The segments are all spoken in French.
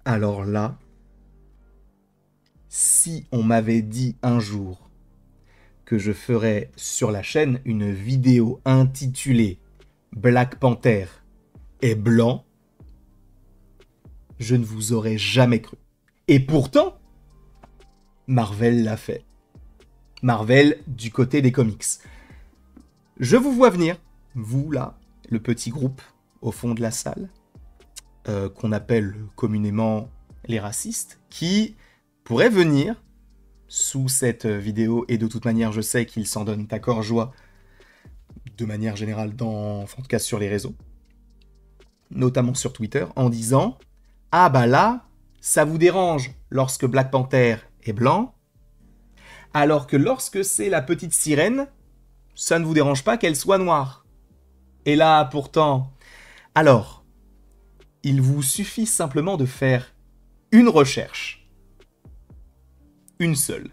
Alors là, si on m'avait dit un jour que je ferais sur la chaîne une vidéo intitulée Black Panther est blanc, je ne vous aurais jamais cru. Et pourtant, Marvel l'a fait. Marvel du côté des comics. Je vous vois venir, vous là, le petit groupe au fond de la salle, qu'on appelle communément les racistes, qui pourraient venir sous cette vidéo, et de toute manière je sais qu'ils s'en donnent à cœur joie, de manière générale, en tout cas sur les réseaux, notamment sur Twitter, en disant « Ah bah là, ça vous dérange lorsque Black Panther est blanc, alors que lorsque c'est la petite sirène, ça ne vous dérange pas qu'elle soit noire. » Et là, pourtant... Alors, il vous suffit simplement de faire une recherche. Une seule.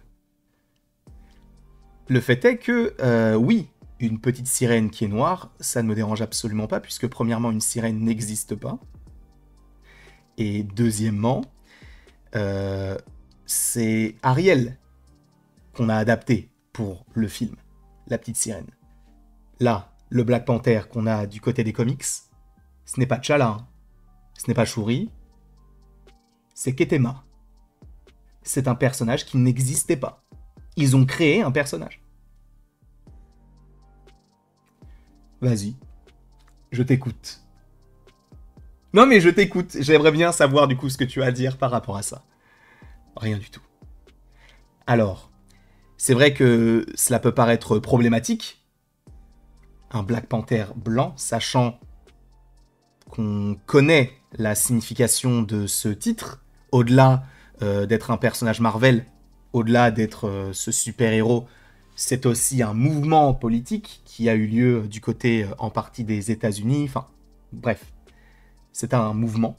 Le fait est que, oui, une petite sirène qui est noire, ça ne me dérange absolument pas, puisque premièrement, une sirène n'existe pas. Et deuxièmement, c'est Ariel qu'on a adapté pour le film, La Petite Sirène. Là, le Black Panther qu'on a du côté des comics, ce n'est pas T'Challa, hein. Ce n'est pas Shuri, c'est Ketema. C'est un personnage qui n'existait pas. Ils ont créé un personnage. Vas-y, je t'écoute. Non mais je t'écoute, j'aimerais bien savoir du coup ce que tu as à dire par rapport à ça. Rien du tout. Alors, c'est vrai que cela peut paraître problématique, un Black Panther blanc, sachant qu'on connaît la signification de ce titre, au-delà d'être un personnage Marvel, au-delà d'être ce super-héros, c'est aussi un mouvement politique qui a eu lieu du côté en partie des États-Unis, enfin, bref, c'est un mouvement.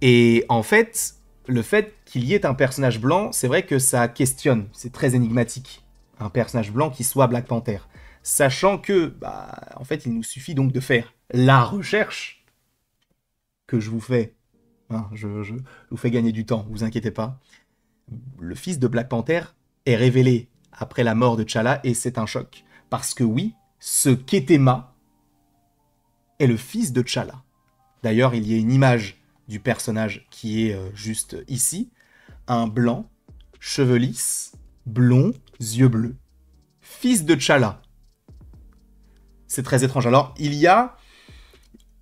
Et en fait, le fait qu'il y ait un personnage blanc, c'est vrai que ça questionne, c'est très énigmatique, un personnage blanc qui soit Black Panther. Sachant que, bah, en fait, il nous suffit donc de faire la recherche que je vous fais. Hein, je vous fais gagner du temps, vous inquiétez pas. Le fils de Black Panther est révélé après la mort de T'Challa et c'est un choc. Parce que oui, ce Ketema est le fils de T'Challa. D'ailleurs, il y a une image du personnage qui est juste ici. Un blanc, cheveux lisses, blond, yeux bleus. Fils de T'Challa. C'est très étrange. Alors, il y a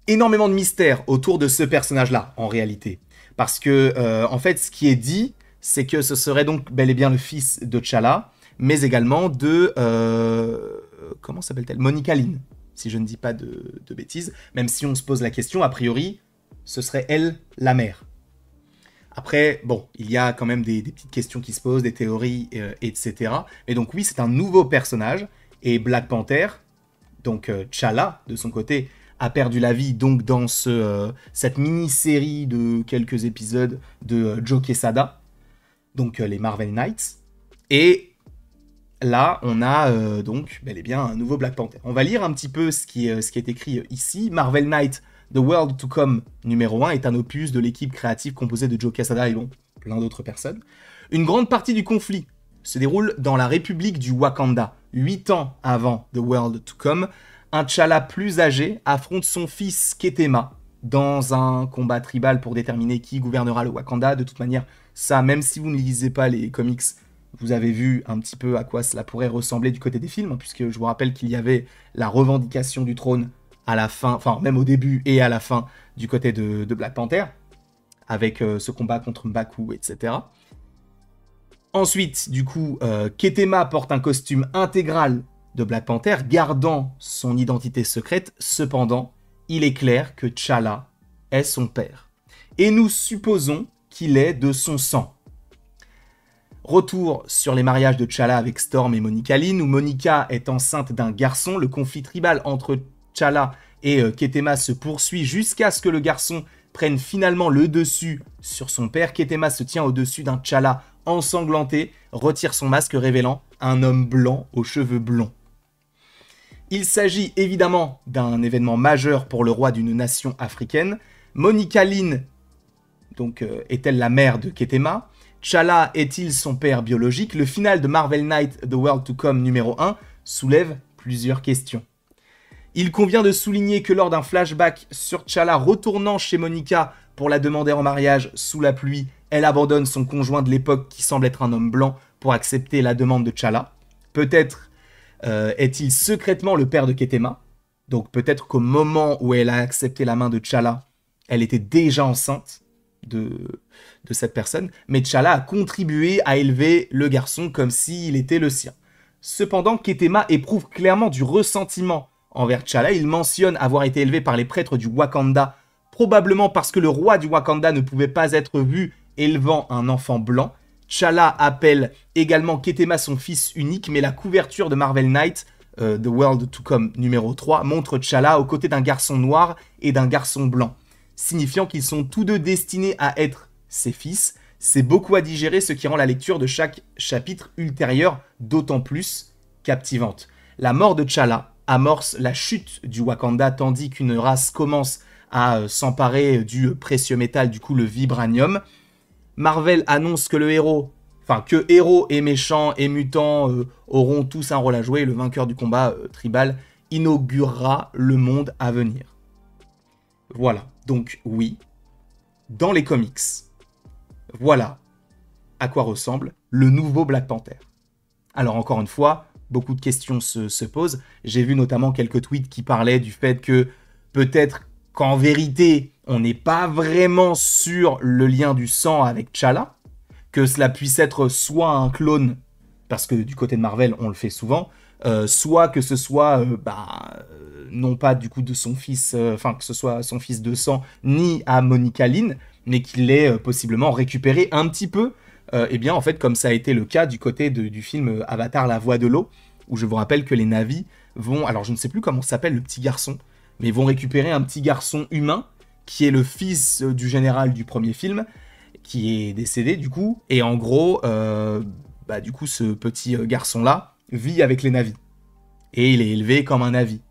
énormément de mystères autour de ce personnage-là, en réalité. Parce que, en fait, ce qui est dit, c'est que ce serait donc bel et bien le fils de T'Challa, mais également de... comment s'appelle-t-elle? Monica Lynn, si je ne dis pas de bêtises. Même si on se pose la question, a priori, ce serait elle, la mère. Après, bon, il y a quand même des petites questions qui se posent, des théories, etc. Et donc oui, c'est un nouveau personnage, et Black Panther, donc T'Challa, de son côté, a perdu la vie donc dans cette mini-série de quelques épisodes de Joe Quesada, donc les Marvel Knights. Et là, on a donc bel et bien un nouveau Black Panther. On va lire un petit peu ce qui est écrit ici. Marvel Knight, The World to Come numéro 1 est un opus de l'équipe créative composée de Joe Quesada et bon, plein d'autres personnes. Une grande partie du conflit se déroule dans la République du Wakanda. 8 ans avant The World to Come, un T'Challa plus âgé affronte son fils Ketema dans un combat tribal pour déterminer qui gouvernera le Wakanda. De toute manière, ça, même si vous ne lisez pas les comics, vous avez vu un petit peu à quoi cela pourrait ressembler du côté des films, puisque je vous rappelle qu'il y avait la revendication du trône à la fin, enfin même au début et à la fin du côté de Black Panther, avec ce combat contre M'Baku, etc. Ensuite, du coup, Ketema porte un costume intégral de Black Panther, gardant son identité secrète. Cependant, il est clair que T'Challa est son père. Et nous supposons qu'il est de son sang. Retour sur les mariages de T'Challa avec Storm et Monica Lynn, où Monica est enceinte d'un garçon. Le conflit tribal entre T'Challa et Ketema se poursuit jusqu'à ce que le garçon prenne finalement le dessus sur son père. Ketema se tient au-dessus d'un T'Challa ensanglanté, retire son masque révélant un homme blanc aux cheveux blonds. Il s'agit évidemment d'un événement majeur pour le roi d'une nation africaine. Monica Lynn, donc est-elle la mère de Ketema? T'Challa est-il son père biologique? Le final de Marvel Knight The World to Come numéro 1 soulève plusieurs questions. Il convient de souligner que lors d'un flashback sur T'Challa retournant chez Monica pour la demander en mariage sous la pluie, elle abandonne son conjoint de l'époque qui semble être un homme blanc pour accepter la demande de T'Challa. Peut-être est-il secrètement le père de Ketema? Donc peut-être qu'au moment où elle a accepté la main de T'Challa, elle était déjà enceinte de cette personne, mais T'Challa a contribué à élever le garçon comme s'il était le sien. Cependant, Ketema éprouve clairement du ressentiment envers T'Challa. Il mentionne avoir été élevé par les prêtres du Wakanda, probablement parce que le roi du Wakanda ne pouvait pas être vu élevant un enfant blanc. T'Challa appelle également Ketema son fils unique, mais la couverture de Marvel Knight, The World to Come numéro 3, montre T'Challa aux côtés d'un garçon noir et d'un garçon blanc, signifiant qu'ils sont tous deux destinés à être ses fils. C'est beaucoup à digérer, ce qui rend la lecture de chaque chapitre ultérieur d'autant plus captivante. La mort de T'Challa amorce la chute du Wakanda, tandis qu'une race commence à s'emparer du précieux métal, du coup le vibranium. Marvel annonce que que héros et méchants et mutants auront tous un rôle à jouer, et le vainqueur du combat tribal inaugurera le monde à venir. Voilà, donc oui, dans les comics, voilà à quoi ressemble le nouveau Black Panther. Alors encore une fois, beaucoup de questions se posent. J'ai vu notamment quelques tweets qui parlaient du fait que peut-être qu'en vérité, on n'est pas vraiment sur le lien du sang avec T'Challa, que cela puisse être soit un clone, parce que du côté de Marvel, on le fait souvent, soit que ce soit, non pas du coup de son fils, que ce soit son fils de sang, ni à Monica Lynn, mais qu'il l'ait possiblement récupéré un petit peu, en fait, comme ça a été le cas du côté du film Avatar, la voix de l'eau, où je vous rappelle que les Na'vi vont, alors je ne sais plus comment s'appelle le petit garçon, mais ils vont récupérer un petit garçon humain, qui est le fils du général du premier film, qui est décédé du coup, et en gros, du coup ce petit garçon-là vit avec les Na'vi, et il est élevé comme un Na'vi.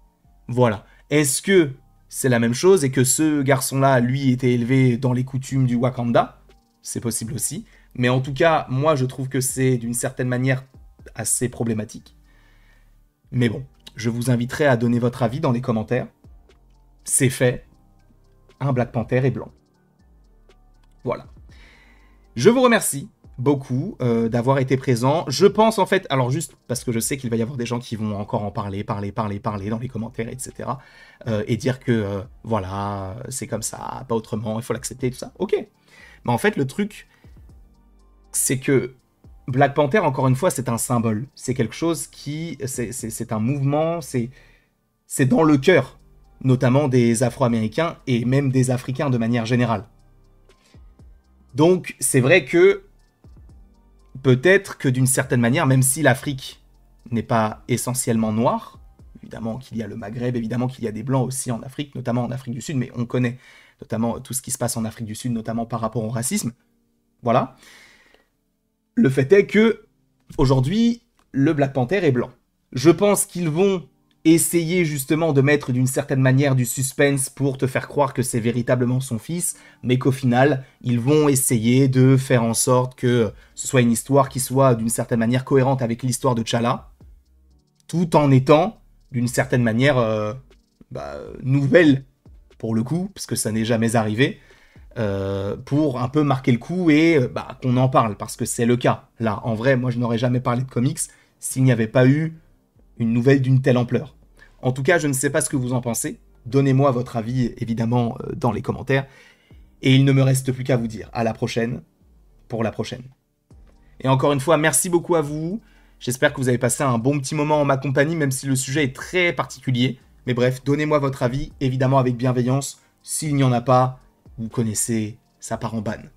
Voilà. Est-ce que c'est la même chose, et que ce garçon-là, lui, était élevé dans les coutumes du Wakanda? C'est possible aussi, mais en tout cas, moi je trouve que c'est d'une certaine manière assez problématique. Mais bon, je vous inviterai à donner votre avis dans les commentaires. C'est fait, un Black Panther est blanc. Voilà. Je vous remercie beaucoup d'avoir été présent. Je pense en fait, alors juste parce que je sais qu'il va y avoir des gens qui vont encore en parler dans les commentaires, etc. Et dire que voilà, c'est comme ça, pas autrement, il faut l'accepter, tout ça. Ok. Mais en fait, le truc, c'est que Black Panther, encore une fois, c'est un symbole. C'est quelque chose qui, c'est un mouvement, c'est dans le cœur, notamment des Afro-Américains et même des Africains de manière générale. Donc, c'est vrai que peut-être que d'une certaine manière, même si l'Afrique n'est pas essentiellement noire, évidemment qu'il y a le Maghreb, évidemment qu'il y a des Blancs aussi en Afrique, notamment en Afrique du Sud, mais on connaît notamment tout ce qui se passe en Afrique du Sud, notamment par rapport au racisme. Voilà. Le fait est que, aujourd'hui, le Black Panther est blanc. Je pense qu'ils vont essayer justement de mettre d'une certaine manière du suspense pour te faire croire que c'est véritablement son fils, mais qu'au final, ils vont essayer de faire en sorte que ce soit une histoire qui soit d'une certaine manière cohérente avec l'histoire de T'Challa, tout en étant d'une certaine manière nouvelle, pour le coup, parce que ça n'est jamais arrivé, pour un peu marquer le coup et qu'on en parle, parce que c'est le cas. Là, en vrai, moi je n'aurais jamais parlé de comics s'il n'y avait pas eu une nouvelle d'une telle ampleur. En tout cas, je ne sais pas ce que vous en pensez. Donnez-moi votre avis, évidemment, dans les commentaires. Et il ne me reste plus qu'à vous dire à la prochaine, pour la prochaine. Et encore une fois, merci beaucoup à vous. J'espère que vous avez passé un bon petit moment en ma compagnie, même si le sujet est très particulier. Mais bref, donnez-moi votre avis, évidemment avec bienveillance. S'il n'y en a pas, vous connaissez, ça part en banne.